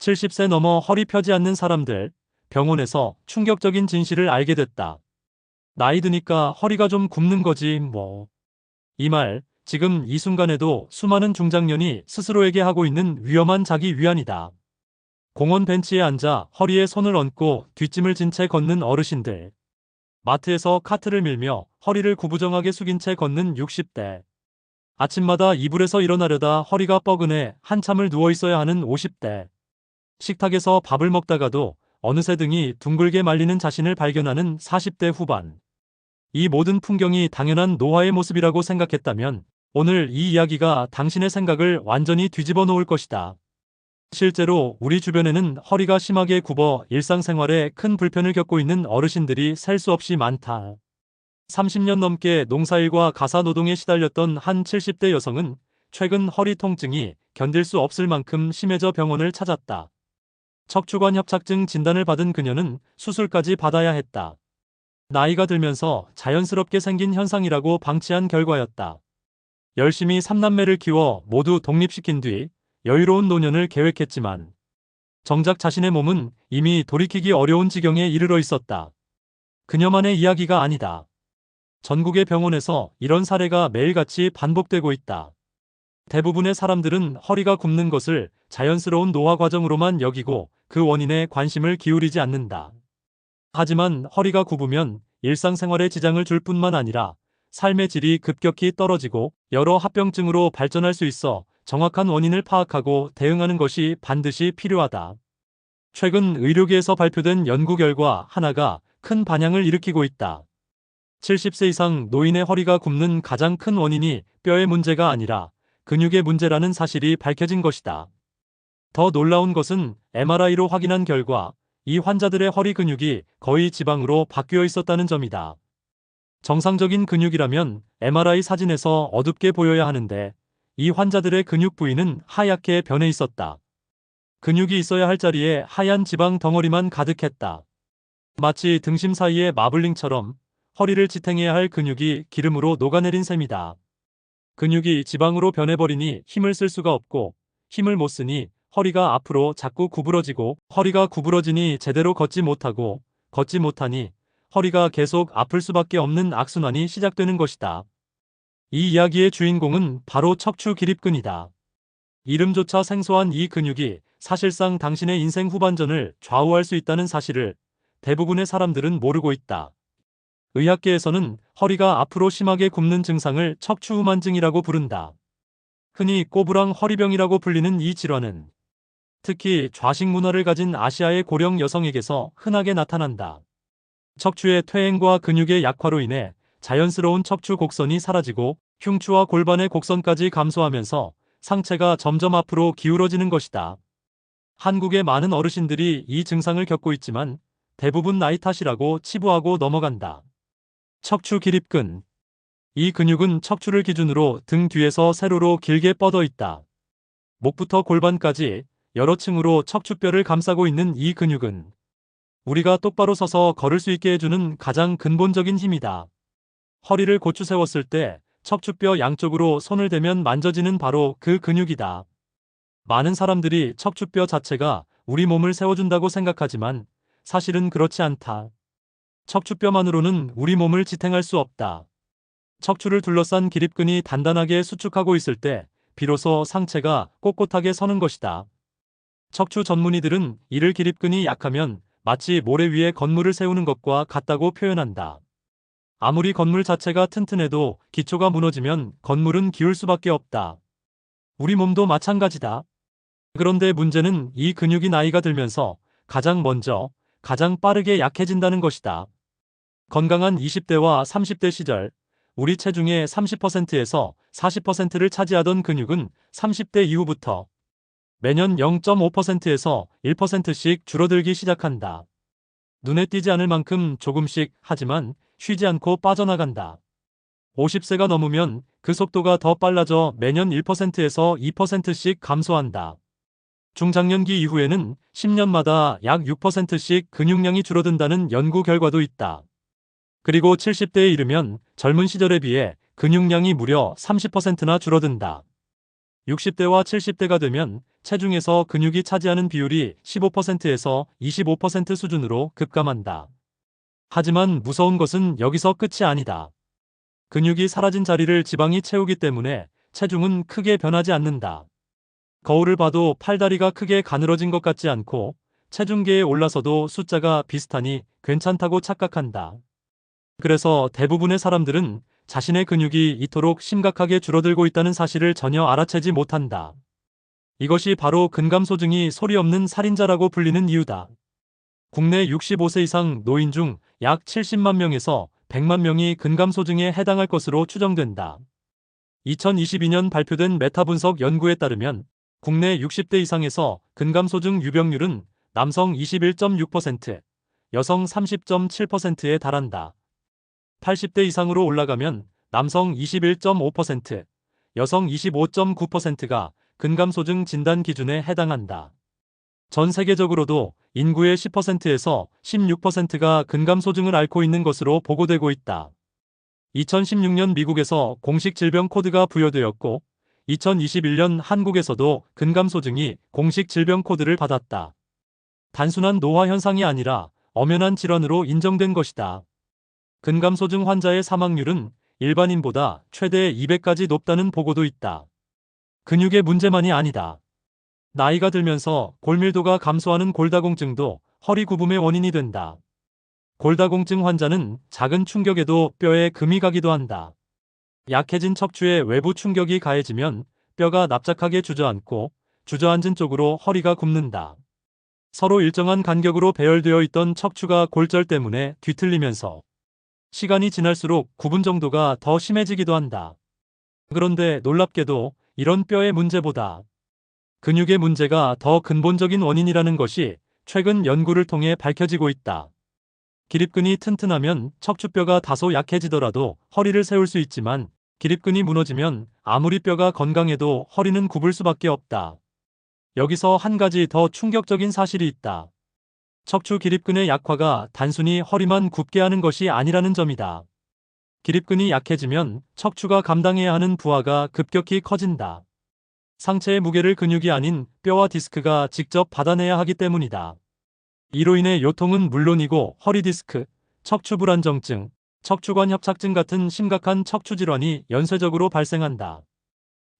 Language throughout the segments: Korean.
70세 넘어 허리 펴지 않는 사람들, 병원에서 충격적인 진실을 알게 됐다. 나이 드니까 허리가 좀 굽는 거지, 뭐. 이 말, 지금 이 순간에도 수많은 중장년이 스스로에게 하고 있는 위험한 자기 위안이다. 공원 벤치에 앉아 허리에 손을 얹고 뒷짐을 진 채 걷는 어르신들. 마트에서 카트를 밀며 허리를 구부정하게 숙인 채 걷는 60대. 아침마다 이불에서 일어나려다 허리가 뻐근해 한참을 누워 있어야 하는 50대. 식탁에서 밥을 먹다가도 어느새 등이 둥글게 말리는 자신을 발견하는 40대 후반. 이 모든 풍경이 당연한 노화의 모습이라고 생각했다면 오늘 이 이야기가 당신의 생각을 완전히 뒤집어 놓을 것이다. 실제로 우리 주변에는 허리가 심하게 굽어 일상생활에 큰 불편을 겪고 있는 어르신들이 셀 수 없이 많다. 30년 넘게 농사일과 가사노동에 시달렸던 한 70대 여성은 최근 허리 통증이 견딜 수 없을 만큼 심해져 병원을 찾았다. 척추관 협착증 진단을 받은 그녀는 수술까지 받아야 했다. 나이가 들면서 자연스럽게 생긴 현상이라고 방치한 결과였다. 열심히 3남매를 키워 모두 독립시킨 뒤 여유로운 노년을 계획했지만 정작 자신의 몸은 이미 돌이키기 어려운 지경에 이르러 있었다. 그녀만의 이야기가 아니다. 전국의 병원에서 이런 사례가 매일같이 반복되고 있다. 대부분의 사람들은 허리가 굽는 것을 자연스러운 노화 과정으로만 여기고 그 원인에 관심을 기울이지 않는다. 하지만 허리가 굽으면 일상생활에 지장을 줄 뿐만 아니라 삶의 질이 급격히 떨어지고 여러 합병증으로 발전할 수 있어 정확한 원인을 파악하고 대응하는 것이 반드시 필요하다. 최근 의료계에서 발표된 연구 결과 하나가 큰 반향을 일으키고 있다. 70세 이상 노인의 허리가 굽는 가장 큰 원인이 뼈의 문제가 아니라 근육의 문제라는 사실이 밝혀진 것이다. 더 놀라운 것은 MRI로 확인한 결과 이 환자들의 허리 근육이 거의 지방으로 바뀌어 있었다는 점이다. 정상적인 근육이라면 MRI 사진에서 어둡게 보여야 하는데 이 환자들의 근육 부위는 하얗게 변해 있었다. 근육이 있어야 할 자리에 하얀 지방 덩어리만 가득했다. 마치 등심 사이의 마블링처럼 허리를 지탱해야 할 근육이 기름으로 녹아내린 셈이다. 근육이 지방으로 변해버리니 힘을 쓸 수가 없고 힘을 못 쓰니 허리가 앞으로 자꾸 구부러지고 허리가 구부러지니 제대로 걷지 못하고 걷지 못하니 허리가 계속 아플 수밖에 없는 악순환이 시작되는 것이다. 이 이야기의 주인공은 바로 척추 기립근이다. 이름조차 생소한 이 근육이 사실상 당신의 인생 후반전을 좌우할 수 있다는 사실을 대부분의 사람들은 모르고 있다. 의학계에서는 허리가 앞으로 심하게 굽는 증상을 척추후만증이라고 부른다. 흔히 꼬부랑 허리병이라고 불리는 이 질환은 특히 좌식 문화를 가진 아시아의 고령 여성에게서 흔하게 나타난다. 척추의 퇴행과 근육의 약화로 인해 자연스러운 척추 곡선이 사라지고 흉추와 골반의 곡선까지 감소하면서 상체가 점점 앞으로 기울어지는 것이다. 한국의 많은 어르신들이 이 증상을 겪고 있지만 대부분 나이 탓이라고 치부하고 넘어간다. 척추 기립근. 이 근육은 척추를 기준으로 등 뒤에서 세로로 길게 뻗어 있다. 목부터 골반까지 여러 층으로 척추뼈를 감싸고 있는 이 근육은 우리가 똑바로 서서 걸을 수 있게 해주는 가장 근본적인 힘이다. 허리를 고추 세웠을 때 척추뼈 양쪽으로 손을 대면 만져지는 바로 그 근육이다. 많은 사람들이 척추뼈 자체가 우리 몸을 세워준다고 생각하지만 사실은 그렇지 않다. 척추뼈만으로는 우리 몸을 지탱할 수 없다. 척추를 둘러싼 기립근이 단단하게 수축하고 있을 때 비로소 상체가 꼿꼿하게 서는 것이다. 척추 전문의들은 이를 기립근이 약하면 마치 모래 위에 건물을 세우는 것과 같다고 표현한다. 아무리 건물 자체가 튼튼해도 기초가 무너지면 건물은 기울 수밖에 없다. 우리 몸도 마찬가지다. 그런데 문제는 이 근육이 나이가 들면서 가장 먼저, 가장 빠르게 약해진다는 것이다. 건강한 20대와 30대 시절, 우리 체중의 30%에서 40%를 차지하던 근육은 30대 이후부터 매년 0.5%에서 1%씩 줄어들기 시작한다. 눈에 띄지 않을 만큼 조금씩 하지만 쉬지 않고 빠져나간다. 50세가 넘으면 그 속도가 더 빨라져 매년 1%에서 2%씩 감소한다. 중장년기 이후에는 10년마다 약 6%씩 근육량이 줄어든다는 연구 결과도 있다. 그리고 70대에 이르면 젊은 시절에 비해 근육량이 무려 30%나 줄어든다. 60대와 70대가 되면 체중에서 근육이 차지하는 비율이 15%에서 25% 수준으로 급감한다. 하지만 무서운 것은 여기서 끝이 아니다. 근육이 사라진 자리를 지방이 채우기 때문에 체중은 크게 변하지 않는다. 거울을 봐도 팔다리가 크게 가늘어진 것 같지 않고 체중계에 올라서도 숫자가 비슷하니 괜찮다고 착각한다. 그래서 대부분의 사람들은 자신의 근육이 이토록 심각하게 줄어들고 있다는 사실을 전혀 알아채지 못한다. 이것이 바로 근감소증이 소리 없는 살인자라고 불리는 이유다. 국내 65세 이상 노인 중 약 70만 명에서 100만 명이 근감소증에 해당할 것으로 추정된다. 2022년 발표된 메타분석 연구에 따르면 국내 60대 이상에서 근감소증 유병률은 남성 21.6%, 여성 30.7%에 달한다. 80대 이상으로 올라가면 남성 21.5%, 여성 25.9%가 근감소증 진단 기준에 해당한다. 전 세계적으로도 인구의 10%에서 16%가 근감소증을 앓고 있는 것으로 보고되고 있다. 2016년 미국에서 공식 질병 코드가 부여되었고 2021년 한국에서도 근감소증이 공식 질병 코드를 받았다. 단순한 노화 현상이 아니라 엄연한 질환으로 인정된 것이다. 근감소증 환자의 사망률은 일반인보다 최대 200까지 높다는 보고도 있다. 근육의 문제만이 아니다. 나이가 들면서 골밀도가 감소하는 골다공증도 허리 굽음의 원인이 된다. 골다공증 환자는 작은 충격에도 뼈에 금이 가기도 한다. 약해진 척추에 외부 충격이 가해지면 뼈가 납작하게 주저앉고 주저앉은 쪽으로 허리가 굽는다. 서로 일정한 간격으로 배열되어 있던 척추가 골절 때문에 뒤틀리면서 시간이 지날수록 굽은 정도가 더 심해지기도 한다. 그런데 놀랍게도 이런 뼈의 문제보다 근육의 문제가 더 근본적인 원인이라는 것이 최근 연구를 통해 밝혀지고 있다. 기립근이 튼튼하면 척추뼈가 다소 약해지더라도 허리를 세울 수 있지만 기립근이 무너지면 아무리 뼈가 건강해도 허리는 굽을 수밖에 없다. 여기서 한 가지 더 충격적인 사실이 있다. 척추 기립근의 약화가 단순히 허리만 굽게 하는 것이 아니라는 점이다. 기립근이 약해지면 척추가 감당해야 하는 부하가 급격히 커진다. 상체의 무게를 근육이 아닌 뼈와 디스크가 직접 받아내야 하기 때문이다. 이로 인해 요통은 물론이고 허리 디스크, 척추 불안정증, 척추관 협착증 같은 심각한 척추 질환이 연쇄적으로 발생한다.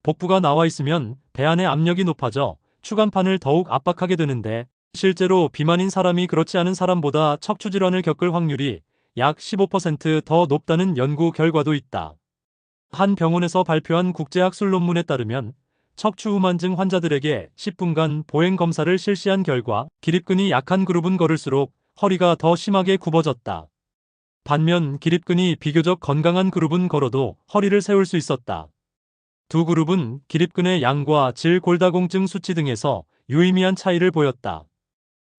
복부가 나와 있으면 배 안의 압력이 높아져 추간판을 더욱 압박하게 되는데 실제로 비만인 사람이 그렇지 않은 사람보다 척추 질환을 겪을 확률이 약 15%더 높다는 연구 결과도 있다. 한 병원에서 발표한 국제학술 논문에 따르면 척추 후만증 환자들에게 10분간 보행 검사를 실시한 결과 기립근이 약한 그룹은 걸을수록 허리가 더 심하게 굽어졌다. 반면 기립근이 비교적 건강한 그룹은 걸어도 허리를 세울 수 있었다. 두 그룹은 기립근의 양과 질, 골다공증 수치 등에서 유의미한 차이를 보였다.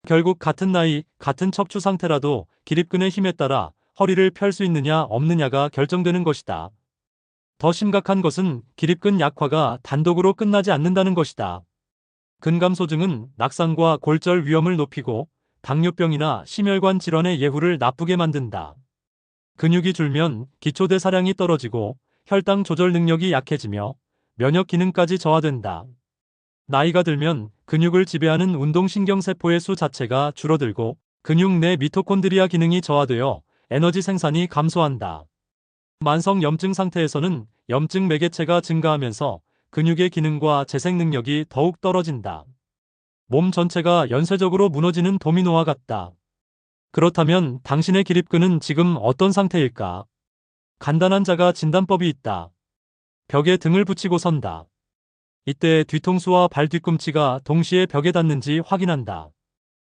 결국 같은 나이, 같은 척추 상태라도 기립근의 힘에 따라 허리를 펼 수 있느냐 없느냐가 결정되는 것이다. 더 심각한 것은 기립근 약화가 단독으로 끝나지 않는다는 것이다. 근감소증은 낙상과 골절 위험을 높이고 당뇨병이나 심혈관 질환의 예후를 나쁘게 만든다. 근육이 줄면 기초대사량이 떨어지고 혈당 조절 능력이 약해지며 면역 기능까지 저하된다. 나이가 들면 근육을 지배하는 운동신경세포의 수 자체가 줄어들고 근육 내 미토콘드리아 기능이 저하되어 에너지 생산이 감소한다. 만성 염증 상태에서는 염증 매개체가 증가하면서 근육의 기능과 재생 능력이 더욱 떨어진다. 몸 전체가 연쇄적으로 무너지는 도미노와 같다. 그렇다면 당신의 기립근은 지금 어떤 상태일까? 간단한 자가 진단법이 있다. 벽에 등을 붙이고 선다. 이때 뒤통수와 발 뒤꿈치가 동시에 벽에 닿는지 확인한다.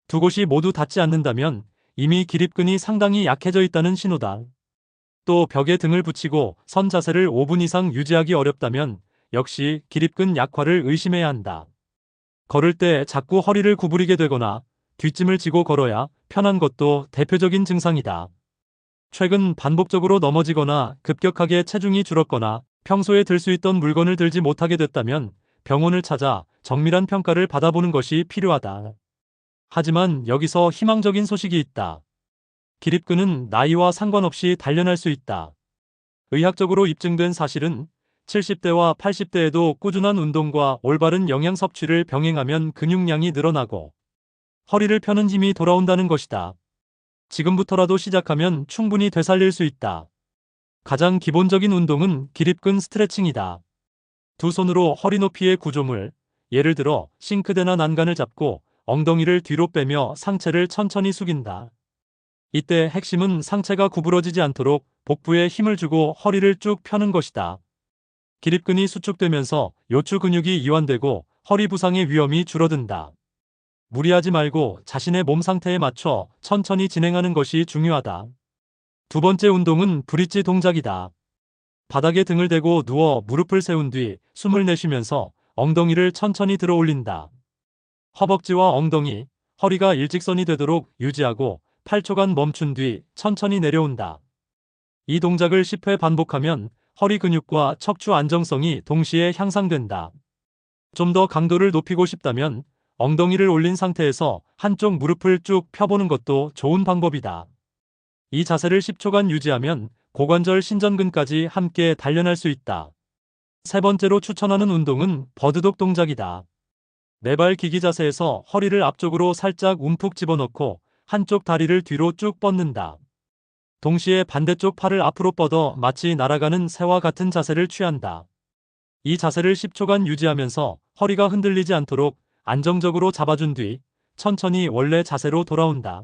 두 곳이 모두 닿지 않는다면 이미 기립근이 상당히 약해져 있다는 신호다. 또 벽에 등을 붙이고 선 자세를 5분 이상 유지하기 어렵다면 역시 기립근 약화를 의심해야 한다. 걸을 때 자꾸 허리를 구부리게 되거나 뒷짐을 지고 걸어야 편한 것도 대표적인 증상이다. 최근 반복적으로 넘어지거나 급격하게 체중이 줄었거나 평소에 들 수 있던 물건을 들지 못하게 됐다면 병원을 찾아 정밀한 평가를 받아보는 것이 필요하다. 하지만 여기서 희망적인 소식이 있다. 기립근은 나이와 상관없이 단련할 수 있다. 의학적으로 입증된 사실은 70대와 80대에도 꾸준한 운동과 올바른 영양 섭취를 병행하면 근육량이 늘어나고 허리를 펴는 힘이 돌아온다는 것이다. 지금부터라도 시작하면 충분히 되살릴 수 있다. 가장 기본적인 운동은 기립근 스트레칭이다. 두 손으로 허리 높이의 구조물, 예를 들어 싱크대나 난간을 잡고 엉덩이를 뒤로 빼며 상체를 천천히 숙인다. 이때 핵심은 상체가 구부러지지 않도록 복부에 힘을 주고 허리를 쭉 펴는 것이다. 기립근이 수축되면서 요추 근육이 이완되고 허리 부상의 위험이 줄어든다. 무리하지 말고 자신의 몸 상태에 맞춰 천천히 진행하는 것이 중요하다. 두 번째 운동은 브릿지 동작이다. 바닥에 등을 대고 누워 무릎을 세운 뒤 숨을 내쉬면서 엉덩이를 천천히 들어 올린다. 허벅지와 엉덩이, 허리가 일직선이 되도록 유지하고 8초간 멈춘 뒤 천천히 내려온다. 이 동작을 10회 반복하면 허리 근육과 척추 안정성이 동시에 향상된다. 좀 더 강도를 높이고 싶다면 엉덩이를 올린 상태에서 한쪽 무릎을 쭉 펴보는 것도 좋은 방법이다. 이 자세를 10초간 유지하면 고관절 신전근까지 함께 단련할 수 있다. 세 번째로 추천하는 운동은 버드독 동작이다. 네발 기기 자세에서 허리를 앞쪽으로 살짝 움푹 집어넣고 한쪽 다리를 뒤로 쭉 뻗는다. 동시에 반대쪽 팔을 앞으로 뻗어 마치 날아가는 새와 같은 자세를 취한다. 이 자세를 10초간 유지하면서 허리가 흔들리지 않도록 안정적으로 잡아준 뒤 천천히 원래 자세로 돌아온다.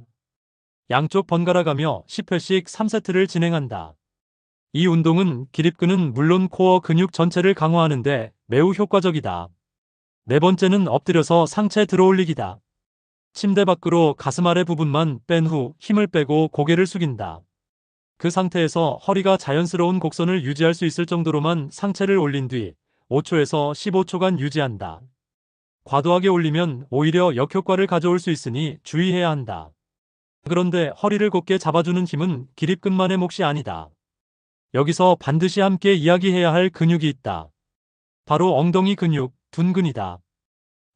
양쪽 번갈아가며 10회씩 3세트를 진행한다. 이 운동은 기립근은 물론 코어 근육 전체를 강화하는데 매우 효과적이다. 네 번째는 엎드려서 상체 들어올리기다. 침대 밖으로 가슴 아래 부분만 뺀 후 힘을 빼고 고개를 숙인다. 그 상태에서 허리가 자연스러운 곡선을 유지할 수 있을 정도로만 상체를 올린 뒤 5초에서 15초간 유지한다. 과도하게 올리면 오히려 역효과를 가져올 수 있으니 주의해야 한다. 그런데 허리를 곧게 잡아주는 힘은 기립근만의 몫이 아니다. 여기서 반드시 함께 이야기해야 할 근육이 있다. 바로 엉덩이 근육, 둔근이다.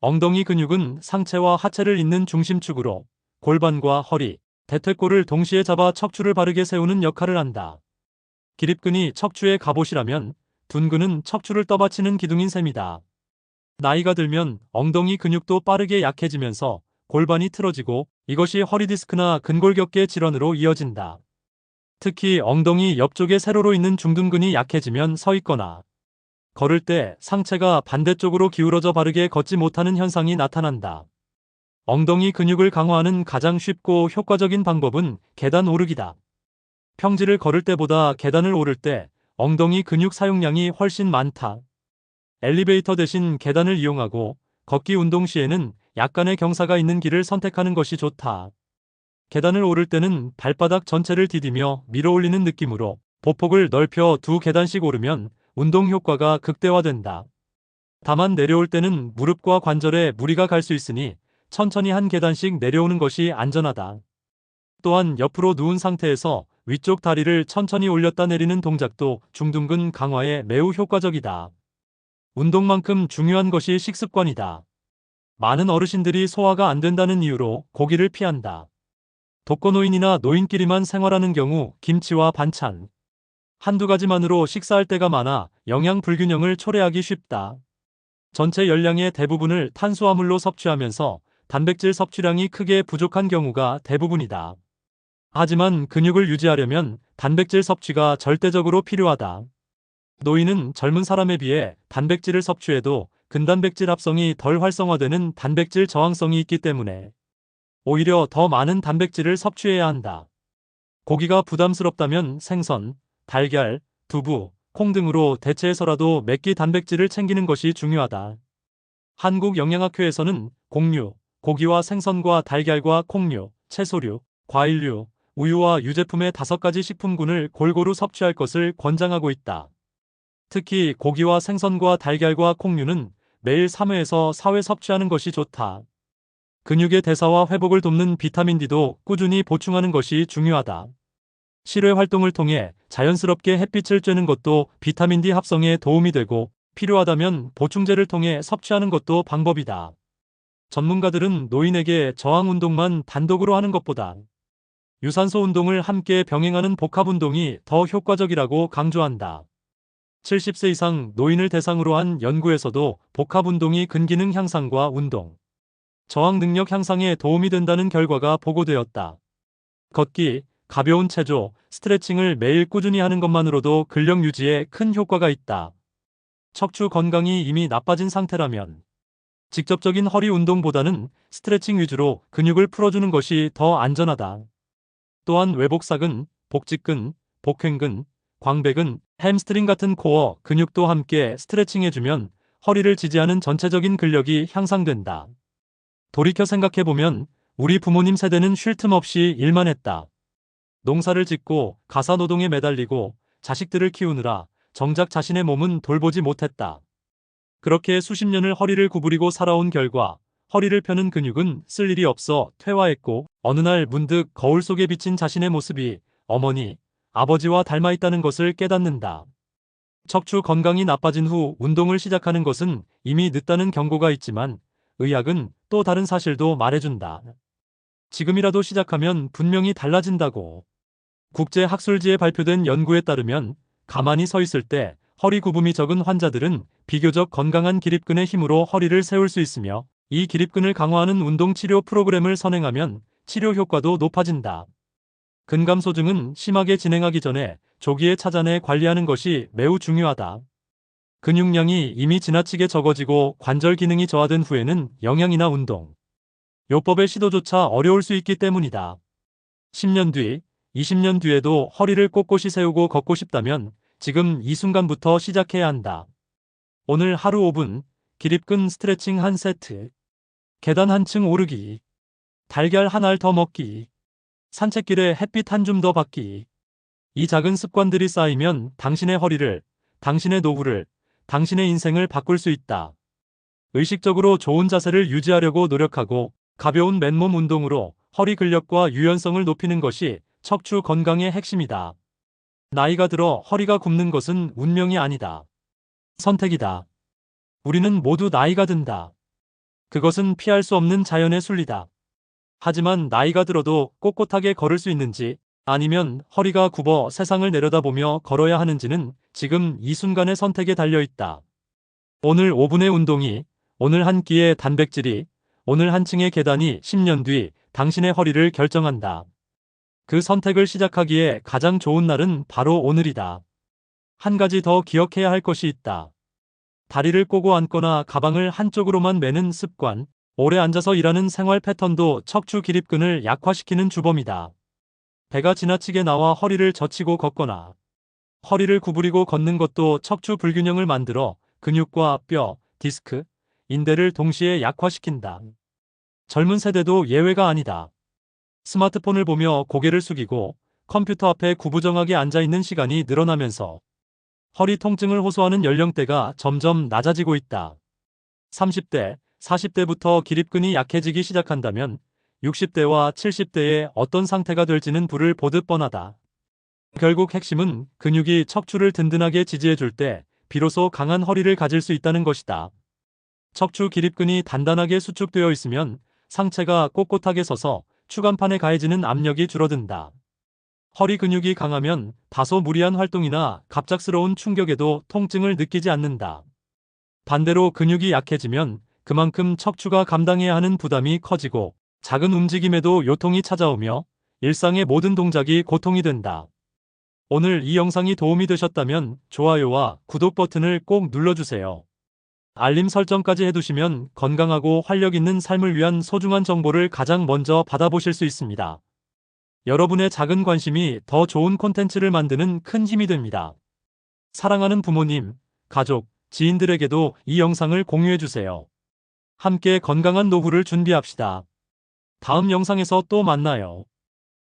엉덩이 근육은 상체와 하체를 잇는 중심축으로 골반과 허리, 대퇴골을 동시에 잡아 척추를 바르게 세우는 역할을 한다. 기립근이 척추의 갑옷이라면 둔근은 척추를 떠받치는 기둥인 셈이다. 나이가 들면 엉덩이 근육도 빠르게 약해지면서 골반이 틀어지고 이것이 허리 디스크나 근골격계 질환으로 이어진다. 특히 엉덩이 옆쪽에 세로로 있는 중둔근이 약해지면 서 있거나 걸을 때 상체가 반대쪽으로 기울어져 바르게 걷지 못하는 현상이 나타난다. 엉덩이 근육을 강화하는 가장 쉽고 효과적인 방법은 계단 오르기다. 평지를 걸을 때보다 계단을 오를 때 엉덩이 근육 사용량이 훨씬 많다. 엘리베이터 대신 계단을 이용하고 걷기 운동 시에는 약간의 경사가 있는 길을 선택하는 것이 좋다. 계단을 오를 때는 발바닥 전체를 디디며 밀어 올리는 느낌으로 보폭을 넓혀 두 계단씩 오르면 운동 효과가 극대화된다. 다만 내려올 때는 무릎과 관절에 무리가 갈 수 있으니 천천히 한 계단씩 내려오는 것이 안전하다. 또한 옆으로 누운 상태에서 위쪽 다리를 천천히 올렸다 내리는 동작도 중둔근 강화에 매우 효과적이다. 운동만큼 중요한 것이 식습관이다. 많은 어르신들이 소화가 안 된다는 이유로 고기를 피한다. 독거노인이나 노인끼리만 생활하는 경우 김치와 반찬, 한두 가지만으로 식사할 때가 많아 영양 불균형을 초래하기 쉽다. 전체 열량의 대부분을 탄수화물로 섭취하면서 단백질 섭취량이 크게 부족한 경우가 대부분이다. 하지만 근육을 유지하려면 단백질 섭취가 절대적으로 필요하다. 노인은 젊은 사람에 비해 단백질을 섭취해도 근단백질 합성이 덜 활성화되는 단백질 저항성이 있기 때문에 오히려 더 많은 단백질을 섭취해야 한다. 고기가 부담스럽다면 생선, 달걀, 두부, 콩 등으로 대체해서라도 몇 끼 단백질을 챙기는 것이 중요하다. 한국영양학회에서는 곡류, 고기와 생선과 달걀과 콩류, 채소류, 과일류, 우유와 유제품의 5가지 식품군을 골고루 섭취할 것을 권장하고 있다. 특히 고기와 생선과 달걀과 콩류는 매일 3회에서 4회 섭취하는 것이 좋다. 근육의 대사와 회복을 돕는 비타민 D도 꾸준히 보충하는 것이 중요하다. 실외 활동을 통해 자연스럽게 햇빛을 쬐는 것도 비타민 D 합성에 도움이 되고 필요하다면 보충제를 통해 섭취하는 것도 방법이다. 전문가들은 노인에게 저항 운동만 단독으로 하는 것보다 유산소 운동을 함께 병행하는 복합 운동이 더 효과적이라고 강조한다. 70세 이상 노인을 대상으로 한 연구에서도 복합 운동이 근기능 향상과 운동, 저항 능력 향상에 도움이 된다는 결과가 보고되었다. 걷기, 가벼운 체조, 스트레칭을 매일 꾸준히 하는 것만으로도 근력 유지에 큰 효과가 있다. 척추 건강이 이미 나빠진 상태라면 직접적인 허리 운동보다는 스트레칭 위주로 근육을 풀어주는 것이 더 안전하다. 또한 외복사근, 복직근, 복횡근, 광배근, 햄스트링 같은 코어 근육도 함께 스트레칭해주면 허리를 지지하는 전체적인 근력이 향상된다. 돌이켜 생각해보면 우리 부모님 세대는 쉴 틈 없이 일만 했다. 농사를 짓고 가사노동에 매달리고 자식들을 키우느라 정작 자신의 몸은 돌보지 못했다. 그렇게 수십 년을 허리를 구부리고 살아온 결과 허리를 펴는 근육은 쓸 일이 없어 퇴화했고 어느 날 문득 거울 속에 비친 자신의 모습이 어머니, 아버지와 닮아 있다는 것을 깨닫는다. 척추 건강이 나빠진 후 운동을 시작하는 것은 이미 늦다는 경고가 있지만 의학은 또 다른 사실도 말해준다. 지금이라도 시작하면 분명히 달라진다고. 국제학술지에 발표된 연구에 따르면 가만히 서 있을 때 허리 굽음이 적은 환자들은 비교적 건강한 기립근의 힘으로 허리를 세울 수 있으며 이 기립근을 강화하는 운동치료 프로그램을 선행하면 치료 효과도 높아진다. 근감소증은 심하게 진행하기 전에 조기에 찾아내 관리하는 것이 매우 중요하다. 근육량이 이미 지나치게 적어지고 관절 기능이 저하된 후에는 영양이나 운동, 요법의 시도조차 어려울 수 있기 때문이다. 10년 뒤, 20년 뒤에도 허리를 꼿꼿이 세우고 걷고 싶다면 지금 이 순간부터 시작해야 한다. 오늘 하루 5분, 기립근 스트레칭 한 세트, 계단 한 층 오르기, 달걀 한 알 더 먹기, 산책길에 햇빛 한 줌 더 받기. 이 작은 습관들이 쌓이면 당신의 허리를, 당신의 노후를, 당신의 인생을 바꿀 수 있다. 의식적으로 좋은 자세를 유지하려고 노력하고 가벼운 맨몸 운동으로 허리 근력과 유연성을 높이는 것이 척추 건강의 핵심이다. 나이가 들어 허리가 굽는 것은 운명이 아니다. 선택이다. 우리는 모두 나이가 든다. 그것은 피할 수 없는 자연의 순리다. 하지만 나이가 들어도 꼿꼿하게 걸을 수 있는지 아니면 허리가 굽어 세상을 내려다보며 걸어야 하는지는 지금 이 순간의 선택에 달려 있다. 오늘 5분의 운동이, 오늘 한 끼의 단백질이, 오늘 한 층의 계단이 10년 뒤 당신의 허리를 결정한다. 그 선택을 시작하기에 가장 좋은 날은 바로 오늘이다. 한 가지 더 기억해야 할 것이 있다. 다리를 꼬고 앉거나 가방을 한쪽으로만 매는 습관, 오래 앉아서 일하는 생활 패턴도 척추 기립근을 약화시키는 주범이다. 배가 지나치게 나와 허리를 젖히고 걷거나 허리를 구부리고 걷는 것도 척추 불균형을 만들어 근육과 뼈, 디스크, 인대를 동시에 약화시킨다. 젊은 세대도 예외가 아니다. 스마트폰을 보며 고개를 숙이고 컴퓨터 앞에 구부정하게 앉아있는 시간이 늘어나면서 허리 통증을 호소하는 연령대가 점점 낮아지고 있다. 30대, 40대부터 기립근이 약해지기 시작한다면 60대와 70대의 어떤 상태가 될지는 불을 보듯 뻔하다. 결국 핵심은 근육이 척추를 든든하게 지지해줄 때 비로소 강한 허리를 가질 수 있다는 것이다. 척추 기립근이 단단하게 수축되어 있으면 상체가 꼿꼿하게 서서 추간판에 가해지는 압력이 줄어든다. 허리 근육이 강하면 다소 무리한 활동이나 갑작스러운 충격에도 통증을 느끼지 않는다. 반대로 근육이 약해지면 그만큼 척추가 감당해야 하는 부담이 커지고 작은 움직임에도 요통이 찾아오며 일상의 모든 동작이 고통이 된다. 오늘 이 영상이 도움이 되셨다면 좋아요와 구독 버튼을 꼭 눌러주세요. 알림 설정까지 해두시면 건강하고 활력 있는 삶을 위한 소중한 정보를 가장 먼저 받아보실 수 있습니다. 여러분의 작은 관심이 더 좋은 콘텐츠를 만드는 큰 힘이 됩니다. 사랑하는 부모님, 가족, 지인들에게도 이 영상을 공유해주세요. 함께 건강한 노후를 준비합시다. 다음 영상에서 또 만나요.